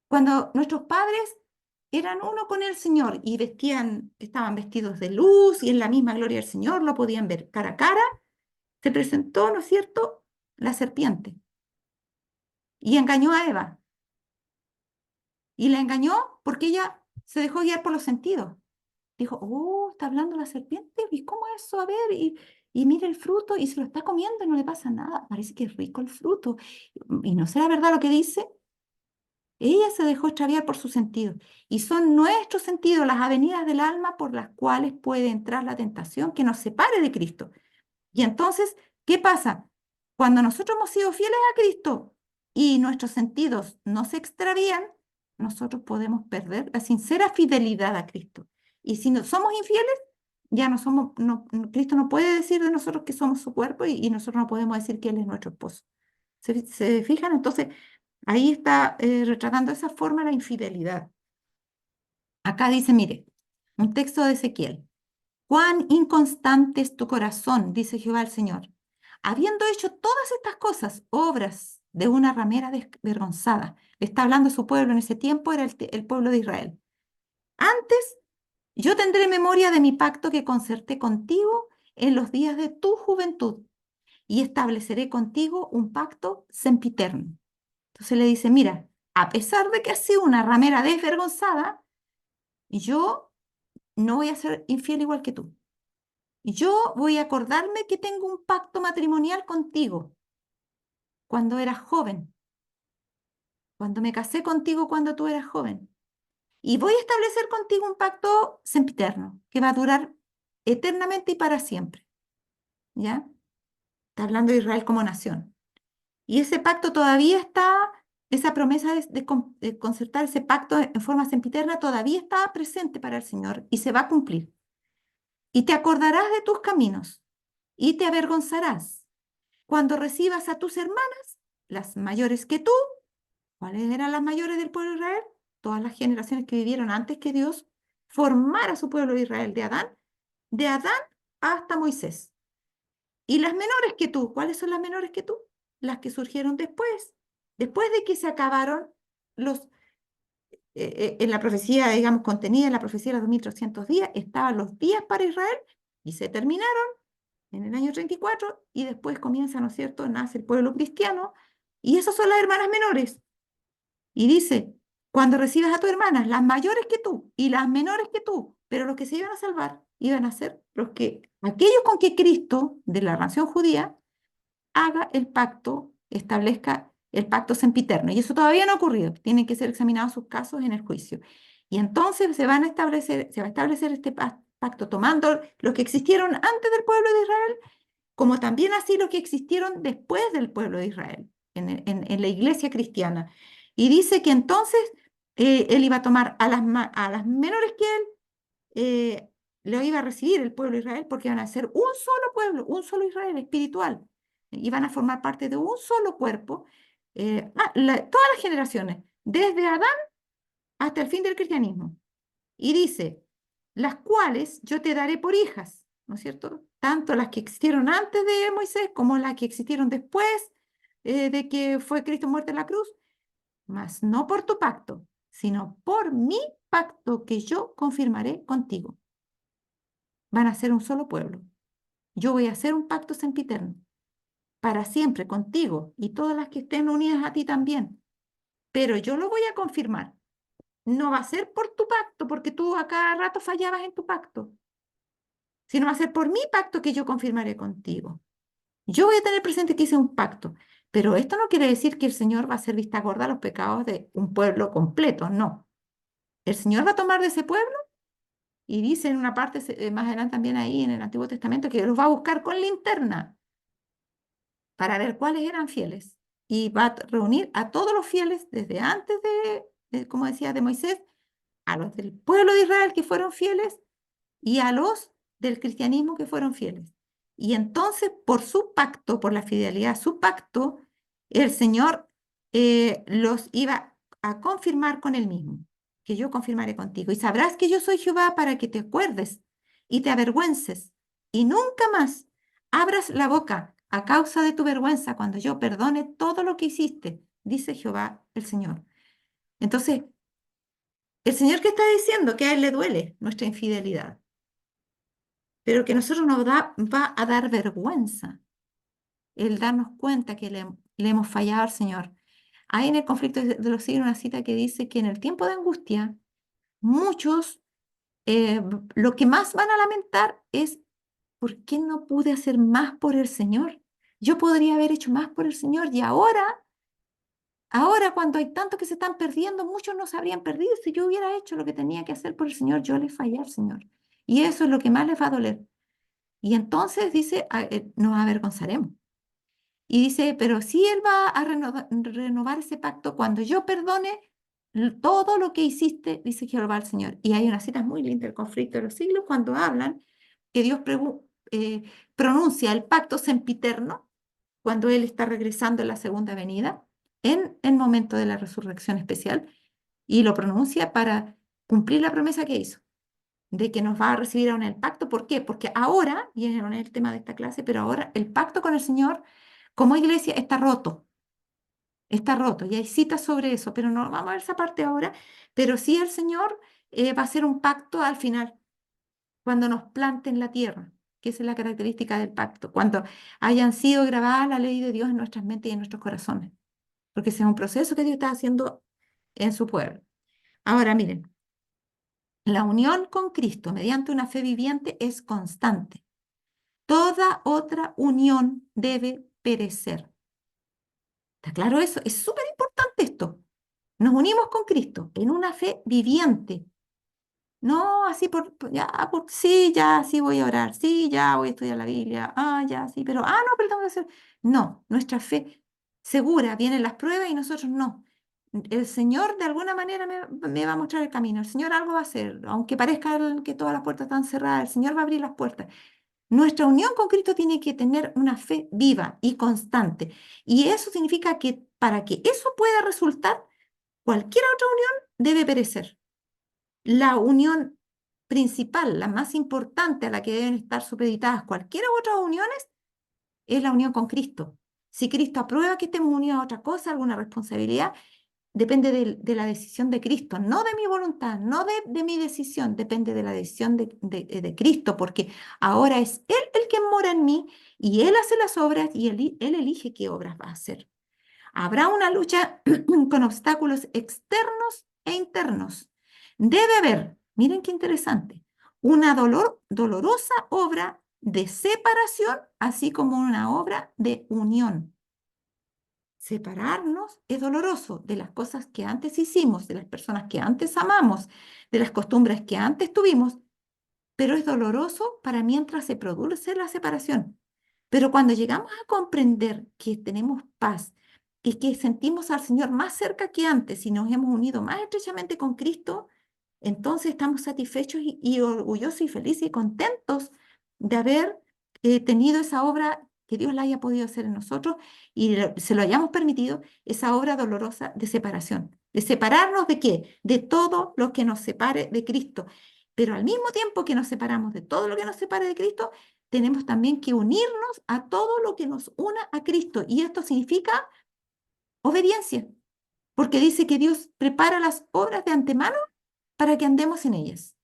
[SPEAKER 1] Cuando nuestros padres eran uno con el Señor y estaban vestidos de luz y en la misma gloria del Señor, lo podían ver cara a cara, se presentó, ¿no es cierto?, la serpiente y engañó a Eva. Y la engañó porque ella se dejó guiar por los sentidos. Dijo, oh, está hablando la serpiente, ¿y cómo es eso? A ver, y mira el fruto y se lo está comiendo y no le pasa nada. Parece que es rico el fruto. ¿Y no será verdad lo que dice? Ella se dejó extraviar por sus sentidos. Y son nuestros sentidos, las avenidas del alma por las cuales puede entrar la tentación que nos separe de Cristo. Y entonces, ¿qué pasa? Cuando nosotros hemos sido fieles a Cristo y nuestros sentidos no se extravían, nosotros podemos perder la sincera fidelidad a Cristo. Y si no somos infieles, ya no somos, Cristo no puede decir de nosotros que somos su cuerpo y nosotros no podemos decir que Él es nuestro esposo. ¿Se fijan? Entonces, ahí está retratando de esa forma la infidelidad. Acá dice, mire, un texto de Ezequiel. Cuán inconstante es tu corazón, dice Jehová el Señor. Habiendo hecho todas estas cosas, obras de una ramera desvergonzada. Le está hablando a su pueblo en ese tiempo, era el pueblo de Israel. Antes, yo tendré memoria de mi pacto que concerté contigo en los días de tu juventud y estableceré contigo un pacto sempiterno. Entonces le dice, mira, a pesar de que has sido una ramera desvergonzada, yo no voy a ser infiel igual que tú. Yo voy a acordarme que tengo un pacto matrimonial contigo cuando eras joven, cuando me casé contigo cuando tú eras joven. Y voy a establecer contigo un pacto sempiterno que va a durar eternamente y para siempre. ¿Ya? Está hablando de Israel como nación. Y ese pacto todavía está, esa promesa de concertar ese pacto en forma sempiterna todavía está presente para el Señor y se va a cumplir. Y te acordarás de tus caminos y te avergonzarás cuando recibas a tus hermanas, las mayores que tú. ¿Cuáles eran las mayores del pueblo de Israel? Todas las generaciones que vivieron antes que Dios formara su pueblo de Israel, de Adán hasta Moisés. Y las menores que tú, ¿cuáles son las menores que tú? Las que surgieron después de que se acabaron los, en la profecía, digamos, contenida en la profecía de los 2300 días, estaban los días para Israel y se terminaron en el año 34 y después comienza, ¿no es cierto?, nace el pueblo cristiano y esas son las hermanas menores. Y dice, cuando recibas a tus hermanas, las mayores que tú y las menores que tú, pero los que se iban a salvar iban a ser aquellos con que Cristo de la nación judía haga el pacto, establezca el pacto sempiterno. Y eso todavía no ha ocurrido. Tienen que ser examinados sus casos en el juicio. Y entonces se va a establecer este pacto tomando los que existieron antes del pueblo de Israel, como también así los que existieron después del pueblo de Israel, en la iglesia cristiana. Y dice que entonces él iba a tomar a las menores que él, lo iba a recibir el pueblo de Israel porque iban a ser un solo pueblo, un solo Israel espiritual. Iban a formar parte de un solo cuerpo, todas las generaciones, desde Adán hasta el fin del cristianismo. Y dice, las cuales yo te daré por hijas, ¿no es cierto? Tanto las que existieron antes de Moisés como las que existieron después de que fue Cristo muerto en la cruz, mas no por tu pacto, sino por mi pacto que yo confirmaré contigo. Van a ser un solo pueblo. Yo voy a hacer un pacto sempiterno para siempre contigo y todas las que estén unidas a ti también. Pero yo lo voy a confirmar. No va a ser por tu pacto, porque tú a cada rato fallabas en tu pacto, sino va a ser por mi pacto que yo confirmaré contigo. Yo voy a tener presente que hice un pacto, pero esto no quiere decir que el Señor va a hacer vista gorda a los pecados de un pueblo completo, no. El Señor va a tomar de ese pueblo y dice en una parte más adelante también ahí en el Antiguo Testamento que los va a buscar con linterna para ver cuáles eran fieles y va a reunir a todos los fieles desde antes como decía, de Moisés, a los del pueblo de Israel que fueron fieles y a los del cristianismo que fueron fieles. Y entonces, por su pacto, por la fidelidad a su pacto, el Señor los iba a confirmar con él mismo, que yo confirmaré contigo. Y sabrás que yo soy Jehová para que te acuerdes y te avergüences y nunca más abras la boca a causa de tu vergüenza cuando yo perdone todo lo que hiciste, dice Jehová el Señor. Entonces, el Señor que está diciendo que a él le duele nuestra infidelidad, pero que a nosotros va a dar vergüenza el darnos cuenta que le hemos fallado al Señor. Hay en el conflicto de los siglos una cita que dice que en el tiempo de angustia, muchos lo que más van a lamentar es ¿por qué no pude hacer más por el Señor? Yo podría haber hecho más por el Señor y ahora Ahora, cuando hay tantos que se están perdiendo, muchos no se habrían perdido si yo hubiera hecho lo que tenía que hacer por el Señor. Yo le fallé al Señor. Y eso es lo que más les va a doler. Y entonces dice, nos avergonzaremos. Y dice, pero sí Él va a renovar ese pacto cuando yo perdone todo lo que hiciste, dice Jehová el Señor. Y hay una cita muy linda del conflicto de los siglos cuando hablan que Dios pronuncia el pacto sempiterno cuando Él está regresando en la segunda venida, en el momento de la resurrección especial, y lo pronuncia para cumplir la promesa que hizo de que nos va a recibir aún el pacto. ¿Por qué? Porque ahora, y no es el tema de esta clase, pero ahora el pacto con el Señor como iglesia está roto, y hay citas sobre eso, pero no vamos a ver esa parte ahora, pero sí el Señor va a hacer un pacto al final, cuando nos plante en la tierra, que esa es la característica del pacto, cuando hayan sido grabadas la ley de Dios en nuestras mentes y en nuestros corazones, porque ese es un proceso que Dios está haciendo en su pueblo. Ahora miren, la unión con Cristo mediante una fe viviente es constante. Toda otra unión debe perecer. ¿Está claro eso? Es súper importante esto. Nos unimos con Cristo en una fe viviente. No así ya, sí, ya, sí voy a orar, sí, ya voy a estudiar la Biblia, ya, sí, pero, no, pero tengo que hacer. No, nuestra fe segura, vienen las pruebas y nosotros no. El Señor de alguna manera me va a mostrar el camino, el Señor algo va a hacer, aunque parezca que todas las puertas están cerradas, el Señor va a abrir las puertas. Nuestra unión con Cristo tiene que tener una fe viva y constante. Y eso significa que para que eso pueda resultar, cualquier otra unión debe perecer. La unión principal, la más importante a la que deben estar supeditadas cualquier otras uniones, es la unión con Cristo. Si Cristo aprueba que estemos unidos a otra cosa, alguna responsabilidad, depende de la decisión de Cristo, no de mi voluntad, no de mi decisión, depende de la decisión de Cristo, porque ahora es Él el que mora en mí y Él hace las obras y Él elige qué obras va a hacer. Habrá una lucha con obstáculos externos e internos. Debe haber, miren qué interesante, una dolorosa obra de separación, así como una obra de unión. Separarnos es doloroso de las cosas que antes hicimos, de las personas que antes amamos, de las costumbres que antes tuvimos, pero es doloroso para mientras se produce la separación. Pero cuando llegamos a comprender que tenemos paz, que sentimos al Señor más cerca que antes y nos hemos unido más estrechamente con Cristo, entonces estamos satisfechos y orgullosos y felices y contentos de haber tenido esa obra que Dios la haya podido hacer en nosotros y se lo hayamos permitido, esa obra dolorosa de separación. ¿De separarnos de qué? De todo lo que nos separe de Cristo. Pero al mismo tiempo que nos separamos de todo lo que nos separe de Cristo, tenemos también que unirnos a todo lo que nos una a Cristo. Y esto significa obediencia, porque dice que Dios prepara las obras de antemano para que andemos en ellas.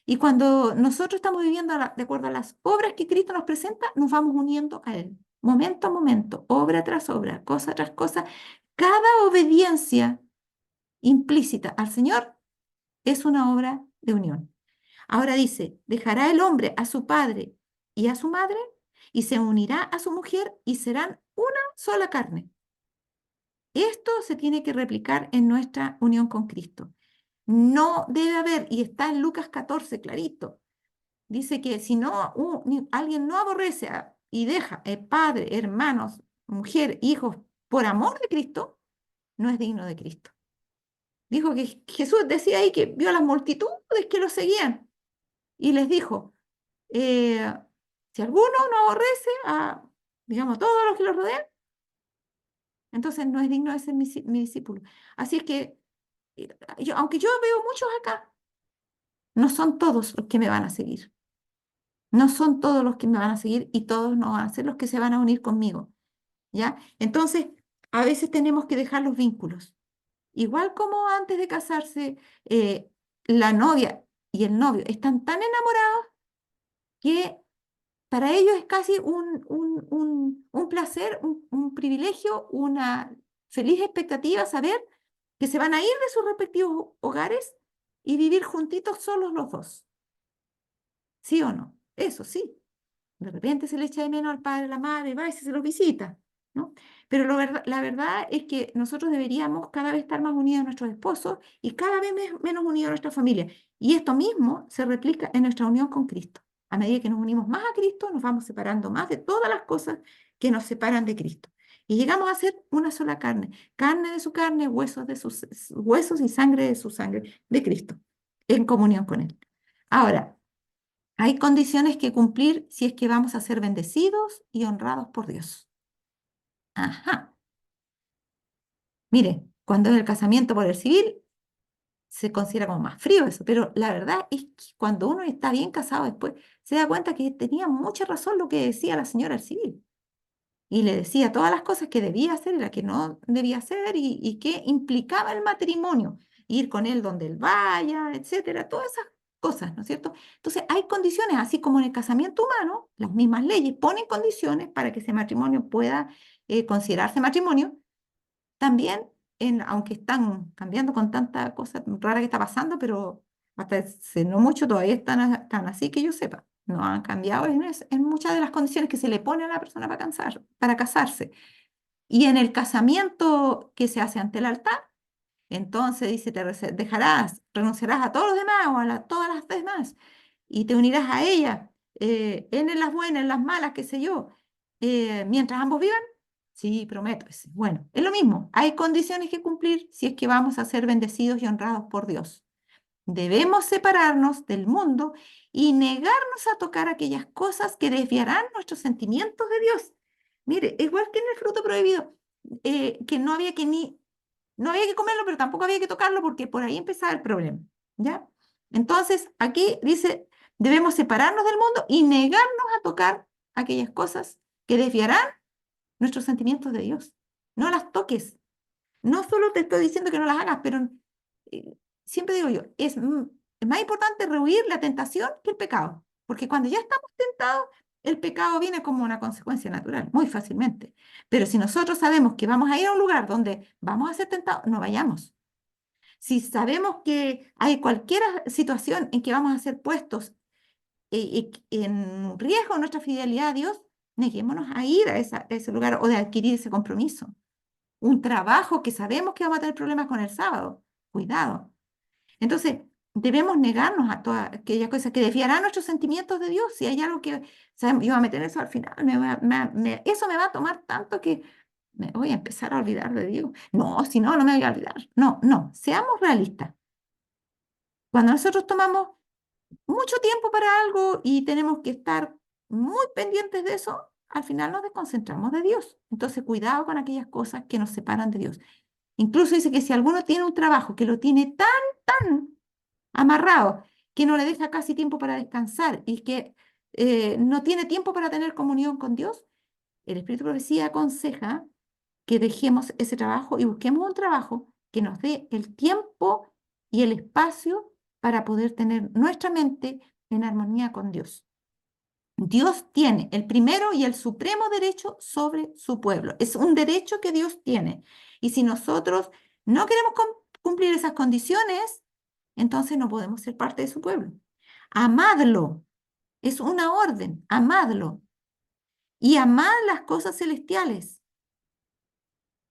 [SPEAKER 1] Y cuando nosotros estamos viviendo de acuerdo a las obras que Cristo nos presenta, nos vamos uniendo a Él, momento a momento, obra tras obra, cosa tras cosa. Cada obediencia implícita al Señor es una obra de unión. Ahora dice, dejará el hombre a su padre y a su madre y se unirá a su mujer y serán una sola carne. Esto se tiene que replicar en nuestra unión con Cristo. No debe haber, y está en Lucas 14, clarito, dice que si no alguien no aborrece y deja padre, hermanos, mujer, hijos, por amor de Cristo, no es digno de Cristo. Dijo que Jesús decía ahí que vio a las multitudes que lo seguían y les dijo, eh, si alguno no aborrece a, digamos, todos los que lo rodean, entonces no es digno de ser mi discípulo. Así es que, aunque yo veo muchos acá, no son todos los que me van a seguir. No son todos los que me van a seguir y todos no van a ser los que se van a unir conmigo, ¿ya? Entonces, a veces tenemos que dejar los vínculos. Igual como antes de casarse, la novia y el novio están tan enamorados que para ellos es casi un placer, un privilegio, una feliz expectativa saber que se van a ir de sus respectivos hogares y vivir juntitos solos los dos. ¿Sí o no? Eso sí. De repente se le echa de menos al padre, a la madre, va y se los visita, ¿no? Pero la verdad es que nosotros deberíamos cada vez estar más unidos a nuestros esposos y cada vez menos unidos a nuestra familia. Y esto mismo se replica en nuestra unión con Cristo. A medida que nos unimos más a Cristo, nos vamos separando más de todas las cosas que nos separan de Cristo. Y llegamos a ser una sola carne, carne de su carne, huesos de sus huesos y sangre de su sangre, de Cristo, en comunión con Él. Ahora, hay condiciones que cumplir si es que vamos a ser bendecidos y honrados por Dios. Ajá. Mire, cuando es el casamiento por el civil, se considera como más frío eso, pero la verdad es que cuando uno está bien casado después, se da cuenta que tenía mucha razón lo que decía la señora del civil. Y le decía todas las cosas que debía hacer y las que no debía hacer y que implicaba el matrimonio, ir con él donde él vaya, etcétera, todas esas cosas, ¿no es cierto? Entonces hay condiciones, así como en el casamiento humano, las mismas leyes ponen condiciones para que ese matrimonio pueda considerarse matrimonio. También, aunque están cambiando con tanta cosa rara que está pasando, pero hasta hace no mucho todavía están así que yo sepa. No han cambiado en muchas de las condiciones que se le pone a la persona para casarse. Y en el casamiento que se hace ante el altar, entonces dice, dejarás, renunciarás a todos los demás o todas las demás y te unirás a ella, en las buenas, en las malas, qué sé yo, mientras ambos vivan. Sí, prometo. Bueno, es lo mismo. Hay condiciones que cumplir si es que vamos a ser bendecidos y honrados por Dios. Debemos separarnos del mundo y negarnos a tocar aquellas cosas que desviarán nuestros sentimientos de Dios. Mire, igual que en el fruto prohibido, que no había que comerlo, pero tampoco había que tocarlo porque por ahí empezaba el problema, ¿ya? Entonces, aquí dice, debemos separarnos del mundo y negarnos a tocar aquellas cosas que desviarán nuestros sentimientos de Dios. No las toques. No solo te estoy diciendo que no las hagas, pero eh, siempre digo yo, es más importante rehuir la tentación que el pecado, porque cuando ya estamos tentados, el pecado viene como una consecuencia natural, muy fácilmente. Pero si nosotros sabemos que vamos a ir a un lugar donde vamos a ser tentados, no vayamos. Si sabemos que hay cualquier situación en que vamos a ser puestos en riesgo nuestra fidelidad a Dios, neguémonos a ir a ese lugar o de adquirir ese compromiso. Un trabajo que sabemos que vamos a tener problemas con el sábado. Cuidado. Entonces, debemos negarnos a todas aquellas cosas que desviarán nuestros sentimientos de Dios. Si hay algo que, sabemos, yo voy a meter eso al final, eso me va a tomar tanto que me voy a empezar a olvidar de Dios. No, si no, no me voy a olvidar. No, no, seamos realistas. Cuando nosotros tomamos mucho tiempo para algo y tenemos que estar muy pendientes de eso, al final nos desconcentramos de Dios. Entonces, cuidado con aquellas cosas que nos separan de Dios. Incluso dice que si alguno tiene un trabajo que lo tiene tan amarrado, que no le deja casi tiempo para descansar y que no tiene tiempo para tener comunión con Dios, el Espíritu de Profecía aconseja que dejemos ese trabajo y busquemos un trabajo que nos dé el tiempo y el espacio para poder tener nuestra mente en armonía con Dios. Dios tiene el primero y el supremo derecho sobre su pueblo. Es un derecho que Dios tiene. Y si nosotros no queremos cumplir esas condiciones, entonces no podemos ser parte de su pueblo. Amadlo. Es una orden. Amadlo. Y amad las cosas celestiales.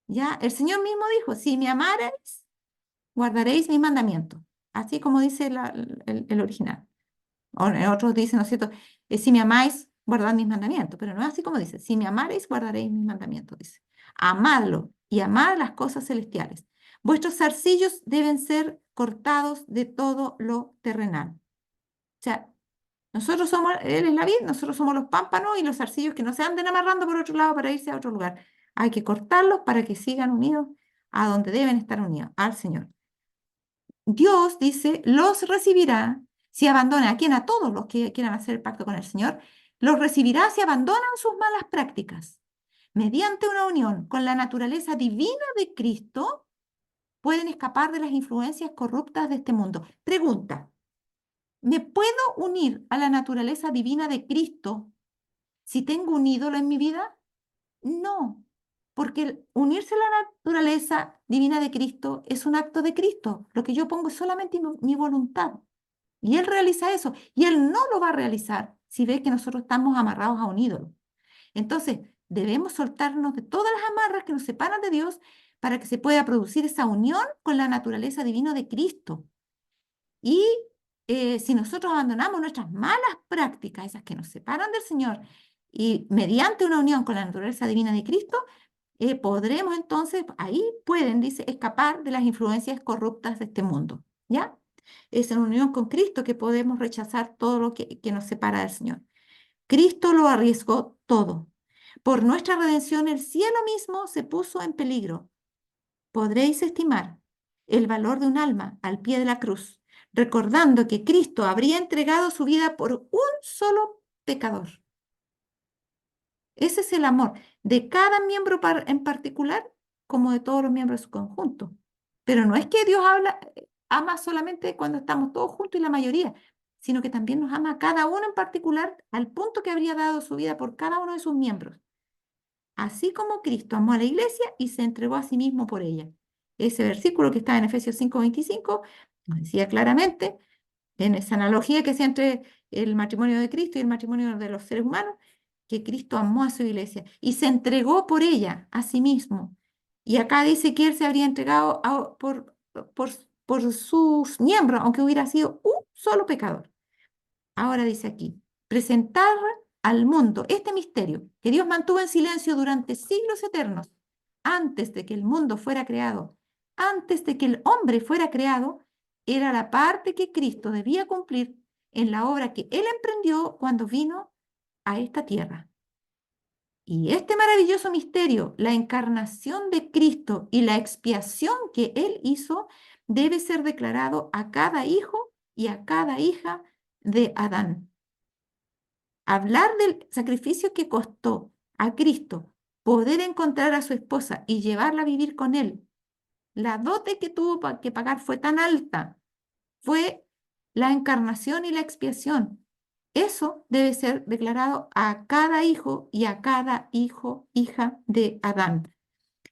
[SPEAKER 1] Ya, el Señor mismo dijo, si me amarais, guardaréis mis mandamientos. Así como dice el original. Otros dicen, ¿no es cierto? Si me amáis, guardad mis mandamientos, pero no es así como dice, si me amaréis, guardaréis mis mandamientos, dice. Amadlo y amad las cosas celestiales. Vuestros zarcillos deben ser cortados de todo lo terrenal. O sea, nosotros somos, Él es la vid, nosotros somos los pámpanos y los zarcillos que no se anden amarrando por otro lado para irse a otro lugar. Hay que cortarlos para que sigan unidos a donde deben estar unidos, al Señor. Dios dice, los recibirá si abandona a todos los que quieran hacer el pacto con el Señor, los recibirá si abandonan sus malas prácticas. Mediante una unión con la naturaleza divina de Cristo, pueden escapar de las influencias corruptas de este mundo. Pregunta, ¿me puedo unir a la naturaleza divina de Cristo si tengo un ídolo en mi vida? No, porque unirse a la naturaleza divina de Cristo es un acto de Cristo. Lo que yo pongo es solamente mi voluntad. Y Él realiza eso. Y Él no lo va a realizar si ve que nosotros estamos amarrados a un ídolo. Entonces, debemos soltarnos de todas las amarras que nos separan de Dios para que se pueda producir esa unión con la naturaleza divina de Cristo. Y si nosotros abandonamos nuestras malas prácticas, esas que nos separan del Señor, y mediante una unión con la naturaleza divina de Cristo, podremos entonces, ahí pueden, dice, escapar de las influencias corruptas de este mundo, ¿ya? Es en unión con Cristo que podemos rechazar todo lo que nos separa del Señor. Cristo lo arriesgó todo. Por nuestra redención, el cielo mismo se puso en peligro. Podréis estimar el valor de un alma al pie de la cruz, recordando que Cristo habría entregado su vida por un solo pecador. Ese es el amor de cada miembro en particular, como de todos los miembros de su conjunto. Pero no es que Dios ama solamente cuando estamos todos juntos y la mayoría, sino que también nos ama a cada uno en particular al punto que habría dado su vida por cada uno de sus miembros. Así como Cristo amó a la iglesia y se entregó a sí mismo por ella. Ese versículo que está en Efesios 5:25 nos decía claramente, en esa analogía que sea entre el matrimonio de Cristo y el matrimonio de los seres humanos, que Cristo amó a su iglesia y se entregó por ella a sí mismo. Y acá dice que él se habría entregado por, por sus miembros, aunque hubiera sido un solo pecador. Ahora dice aquí, presentar al mundo este misterio que Dios mantuvo en silencio durante siglos eternos, antes de que el mundo fuera creado, antes de que el hombre fuera creado, era la parte que Cristo debía cumplir en la obra que Él emprendió cuando vino a esta tierra. Y este maravilloso misterio, la encarnación de Cristo y la expiación que Él hizo, debe ser declarado a cada hijo y a cada hija de Adán. Hablar del sacrificio que costó a Cristo poder encontrar a su esposa y llevarla a vivir con Él. La dote que tuvo que pagar fue tan alta, fue la encarnación y la expiación. Eso debe ser declarado a cada hijo y a cada hijo, hija de Adán.